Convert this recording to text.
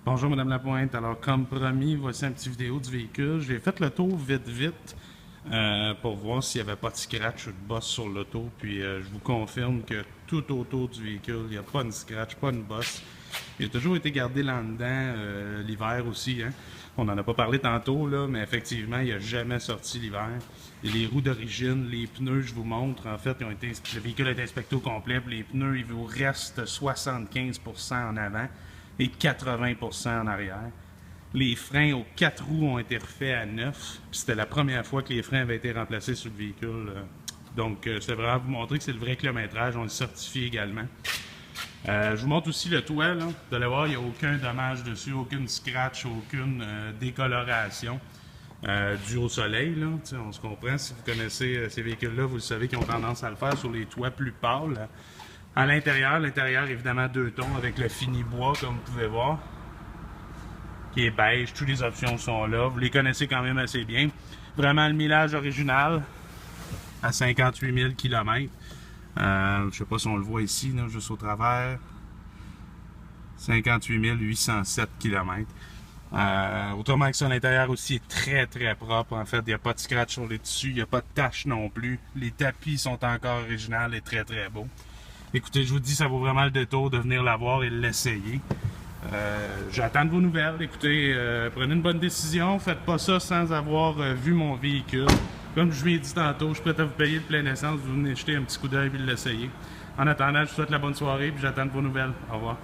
Bonjour Madame Lapointe. Alors comme promis, voici un petit vidéo du véhicule. J'ai fait le tour vite pour voir s'il n'y avait pas de scratch ou de bosse sur l'auto. Puis je vous confirme que tout autour du véhicule, il n'y a pas de scratch, pas de bosse. Il a toujours été gardé là dedans l'hiver aussi. Hein. On n'en a pas parlé tantôt, là, mais effectivement, il n'a jamais sorti l'hiver. Et les roues d'origine, les pneus, je vous montre, en fait, le véhicule a été inspecté au complet. Puis les pneus, il vous reste 75% en avant et 80% en arrière. Les freins aux 4 roues ont été refaits à neuf. C'était la première fois que les freins avaient été remplacés sur le véhicule. Donc, c'est vraiment vous montrer que c'est le vrai kilométrage. On le certifie également. Je vous montre aussi le toit. Là. Vous allez voir, il n'y a aucun dommage dessus, aucune scratch, aucune décoloration due au soleil. Là. On se comprend. Si vous connaissez ces véhicules-là, vous le savez qu'ils ont tendance à le faire sur les toits plus pâles. À l'intérieur, évidemment, deux tons avec le fini bois, comme vous pouvez voir, qui est beige. Toutes les options sont là. Vous les connaissez quand même assez bien. Vraiment le millage original à 58 000 km. Je ne sais pas si on le voit ici, là, juste au travers. 58 807 km. Autrement que ça, l'intérieur aussi est très propre. En fait, il n'y a pas de scratch sur les tissus, il n'y a pas de taches non plus. Les tapis sont encore originaux et très beaux. Écoutez, je vous dis, ça vaut vraiment le détour de venir la voir et l'essayer. J'attends de vos nouvelles. Écoutez, prenez une bonne décision. Faites pas ça sans avoir vu mon véhicule. Comme je vous l'ai dit tantôt, je suis prêt à vous payer le plein d'essence. Vous venez jeter un petit coup d'œil et l'essayer. En attendant, je vous souhaite la bonne soirée et j'attends de vos nouvelles. Au revoir.